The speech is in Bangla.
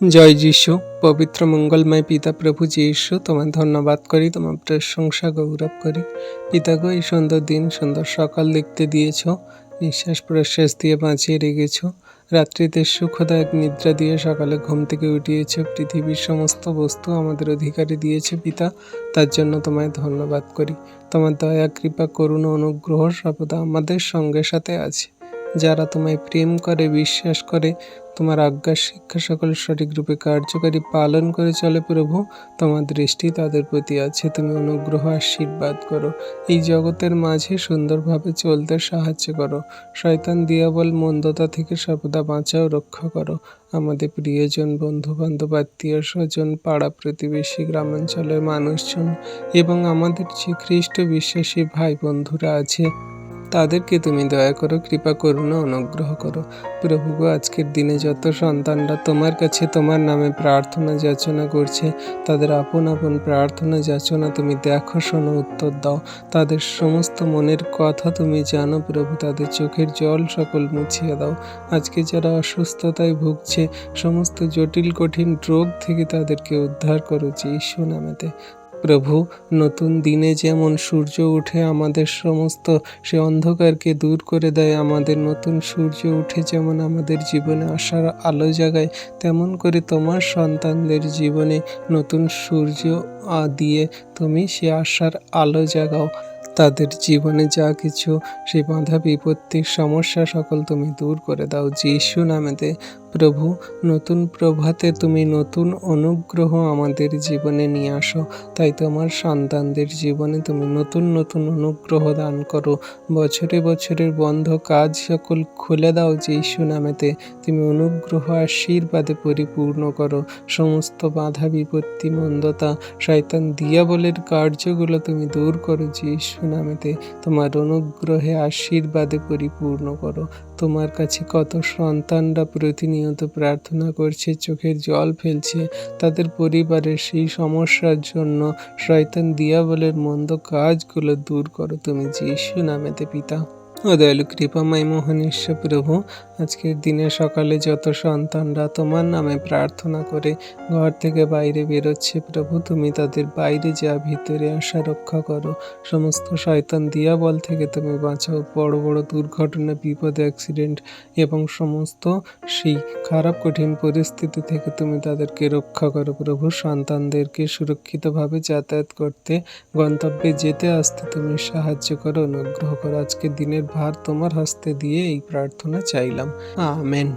জয় যিশু। পবিত্র মঙ্গলময় পিতা প্রভু যীশু, তোমার ধন্যবাদ করি, তোমার প্রশংসা গৌরব করি। পিতা গো, এই সুন্দর দিন, সুন্দর সকাল দেখতে দিয়েছ, নিঃশ্বাস প্রশ্বাস দিয়ে বাঁচিয়ে রেখেছ, রাত্রিতে সুখদায়ক নিদ্রা দিয়ে সকালে ঘুম থেকে উঠিয়েছ, পৃথিবীর সমস্ত বস্তু আমাদের অধিকারে দিয়েছে পিতা, তার জন্য তোমায় ধন্যবাদ করি। তোমার দয়া, কৃপা, করুণা, অনুগ্রহ সর্বদা আমাদের সঙ্গে সাথে আছে। যারা তোমায় প্রেম করে, বিশ্বাস করে, তোমার আজ্ঞা শিক্ষা সকল সঠিক রূপে কার্যকারী পালন করে চলে প্রভু, তোমার দৃষ্টি তাদের প্রতি আছে। তুমি অনুগ্রহ আশীর্বাদ করো, এই জগতের মাঝে সুন্দরভাবে চলতে সাহায্য করো। শয়তান দিয়াবল মন্দতা থেকে সর্বদা বাঁচাও, রক্ষা করো। আমাদের প্রিয়জন, বন্ধু বান্ধব, আত্মীয় স্বজন, পাড়া প্রতিবেশী, গ্রামাঞ্চলের মানুষজন এবং আমাদের যে খ্রিস্ট বিশ্বাসী ভাই বন্ধুরা আছে, তাদেরকে তুমি দয়া করো, কৃপা করুণা অনুগ্রহ করো। প্রভু গো, আজকের দিনে যত সন্তানরা তোমার কাছে তোমার নামে প্রার্থনা যাচনা করছে, তাদের আপন আপন প্রার্থনা যাচনা তুমি দেখো, শোনো, উত্তর দাও। তাদের সমস্ত মনের কথা তুমি জানো প্রভু, তাদের চোখের জল সকল মুছিয়ে দাও। আজকে যারা অসুস্থতায় ভুগছে, সমস্ত জটিল কঠিন রোগ থেকে তাদেরকে উদ্ধার করো যীশু নামেতে। প্রভু, নতুন দিনে যেমন সূর্য উঠে আমাদের সমস্ত সে অন্ধকারকে দূর করে দেয়, আমাদের নতুন সূর্য উঠে যেমন আমাদের জীবনে আশার আলো জাগায়, তেমন করে তোমার সন্তানদের জীবনে নতুন সূর্য দিয়ে তুমি সে আশার আলো জাগাও। তাদের জীবনে যা কিছু সে বাধা বিপত্তির সমস্যা সকল তুমি দূর করে দাও যীশু নামেতে। প্রভু, নতুন প্রভাতে তুমি নতুন অনুগ্রহ আমাদের জীবনে নিয়ে আসো। তাই তোমার সন্তানদের জীবনে তুমি নতুন নতুন অনুগ্রহ দান করো। বছরে বছরের বন্ধ কাজ সকল খুলে দাও যীশু নামেতে। তুমি অনুগ্রহ আশীর্বাদে পরিপূর্ণ করো। সমস্ত বাধা বিপত্তি, মন্দতা, শয়তান দিয়াবলের কার্যগুলো তুমি দূর করো যীশু নামেতে। তোমার অনুগ্রহে আশীর্বাদে পরিপূর্ণ করো। তোমার কাছে কত সন্তানরা প্রতিনিয়ত প্রার্থনা করছে, চোখের জল ফেলছে, তাদের পরিবারের সেই সমস্যার জন্য শয়তান দিয়াবলের মন্দ কাজগুলো দূর করো তুমি যীশু নামেতে পিতা। ও দয়ালু কৃপাময় মহান ঈশ্বর প্রভু, আজকের দিনে সকালে যত সন্তানরা তোমার নামে প্রার্থনা করে ঘর থেকে বাইরে বেরোচ্ছে প্রভু, তুমি তাদের বাইরে যা ভিতরে আসা রক্ষা করো। সমস্ত শয়তান দিয়াবল থেকে তুমি বাঁচাও। বড় বড় দুর্ঘটনা, বিপদ, অ্যাক্সিডেন্ট এবং সমস্ত সেই খারাপ কঠিন পরিস্থিতি থেকে তুমি তাদেরকে রক্ষা করো প্রভু। সন্তানদেরকে সুরক্ষিতভাবে যাতায়াত করতে, গন্তব্যে যেতে আসতে তুমি সাহায্য করো, অনুগ্রহ করো। আজকের দিনের ভার তোমার হস্তে দিয়ে এই প্রার্থনা চাইলাম, আমেন।